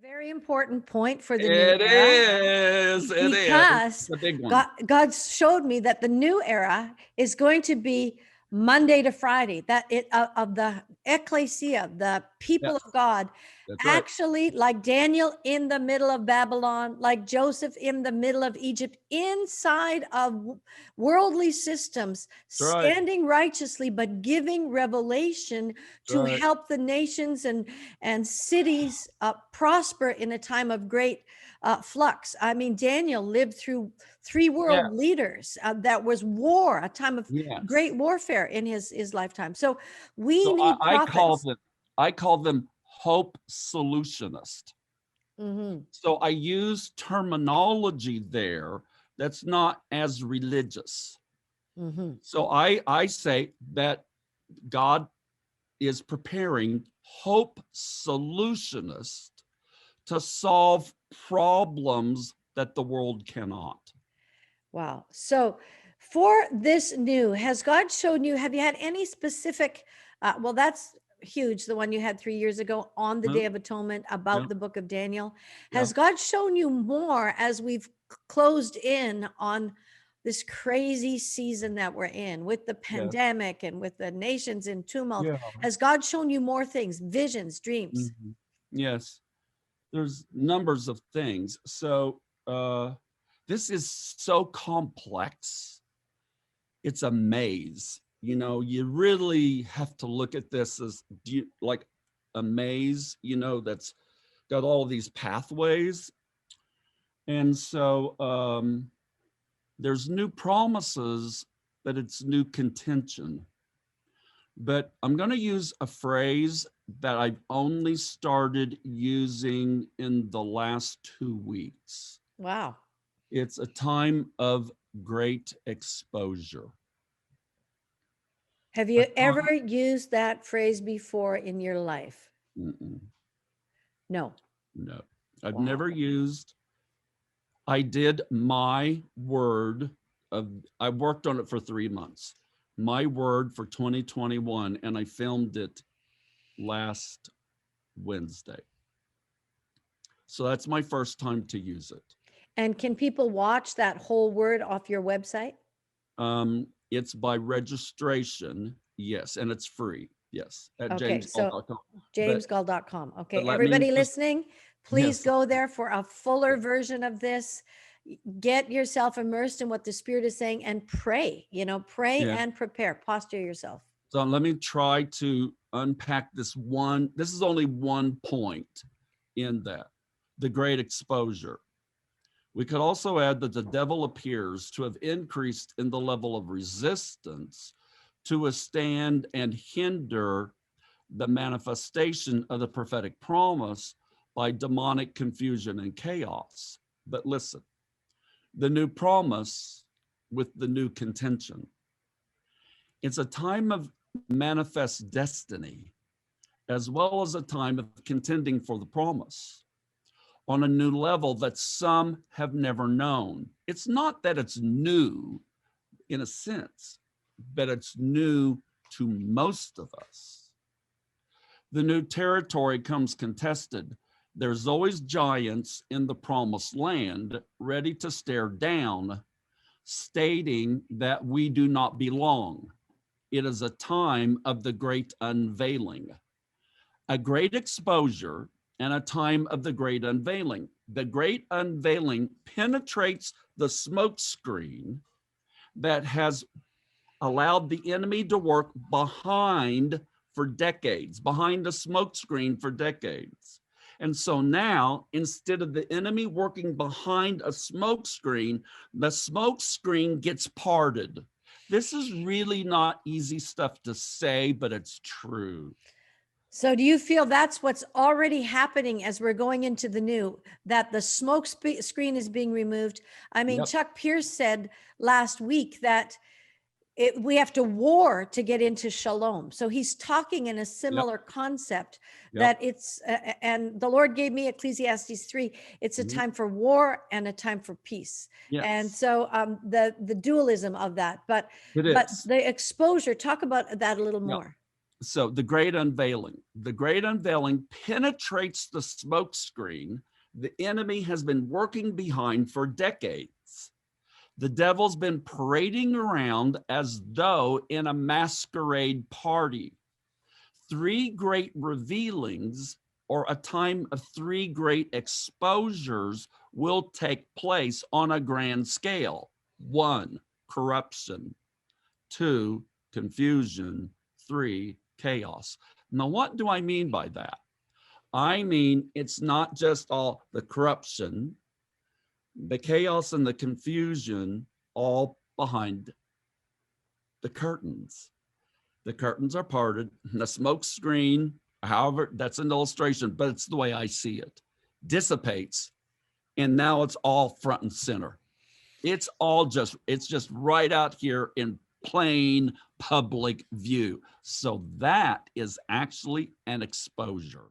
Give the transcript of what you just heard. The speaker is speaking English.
Very important point for the new It era is. It is. because It's a big one. God showed me that the new era is going to be Monday to Friday, that it of the ecclesia, the people Yes, of God, that's right. actually like Daniel in the middle of Babylon, like Joseph in the middle of Egypt, inside of worldly systems, That's right. standing righteously, but giving revelation That's to right. help the nations and cities prosper in a time of great flux. I mean, Daniel lived through three Yeah. world leaders. That was war, a time of Yes. great warfare in his lifetime. So we So need prophets. I call them hope solutionist. Mhm. So I use terminology there that's not as religious. Mhm. So I say that God is preparing hope solutionists to solve problems that the world cannot. Wow. So for this new, has God shown you, have you had any specific, well, that's huge, the one you had 3 years ago on the Huh? Day of Atonement Yeah, about the book of Daniel. yeah, Has God shown you more as we've closed in on this crazy season that we're in with the yes, pandemic and with the nations in tumult? yeah. Has God shown you more things, visions, dreams? Mhm. Yes, there's numbers of things. So this is so complex. It's a maze. You know, you really have to look at this as like a maze, you know, that's got all these pathways. And so there's new promises, but it's new contention. But I'm going to use a phrase that I've only started using in the last 2 weeks. Wow. It's a time of great exposure. Have A you time, ever used that phrase before in your life? mm-mm, No. no, I've Wow. never used. I did my word of, I worked on it for 3 months. My word for 2021, and I filmed it last Wednesday. So that's my first time to use it. And can people watch that whole word off your website? It's by registration, yes, and it's free, yes, at Okay, so jamesgoll.com. But jamesgull.com. but Okay, let me everybody just, listening, please yes, go there for a fuller version of this. Get yourself immersed in what the Spirit is saying and pray, pray yeah. and prepare, posture yourself. So let me try to unpack this one. This is only one point in that, the great exposure. We could also add that the devil appears to have increased in the level of resistance to withstand and hinder the manifestation of the prophetic promise by demonic confusion and chaos. But listen, the new promise with the new contention. It's a time of manifest destiny, as well as a time of contending for the promise on a new level that some have never known. It's not that it's new in a sense, but it's new to most of us. The new territory comes contested. There's always giants in the promised land ready to stare down, stating that we do not belong. It is a time of the great unveiling, a great exposure, and a time of the great unveiling. The great unveiling penetrates the smoke screen that has allowed the enemy to work behind for decades, behind the smoke screen for decades. And so now, instead of the enemy working behind a smoke screen, the smoke screen gets parted. This is really not easy stuff to say, but it's true. So do you feel that's what's already happening as we're going into the new, that the smoke screen is being removed? I mean, Yep. Chuck Pierce said last week that we have to war to get into shalom. So he's talking in a similar concept that Yep. it's, and the Lord gave me Ecclesiastes 3. It's a Mhm. time for war and a time for peace. And Yes, so the dualism of that, but it is. the exposure, talk about that a little Yeah. more. So the great unveiling penetrates the smoke screen the enemy has been working behind for decades. The devil's been parading around as though in a masquerade party. Three great revealings, or a time of three great exposures, will take place on a grand scale. 1, corruption. 2, confusion. 3, chaos. Now, what do I mean by that? I mean, it's not just all the corruption, the chaos and the confusion, all behind the curtains. The curtains are parted, the smoke screen, however, that's an illustration, but it's the way I see it, dissipates, and now it's all front and center. It's just right out here in plain public view. So that is actually an exposure.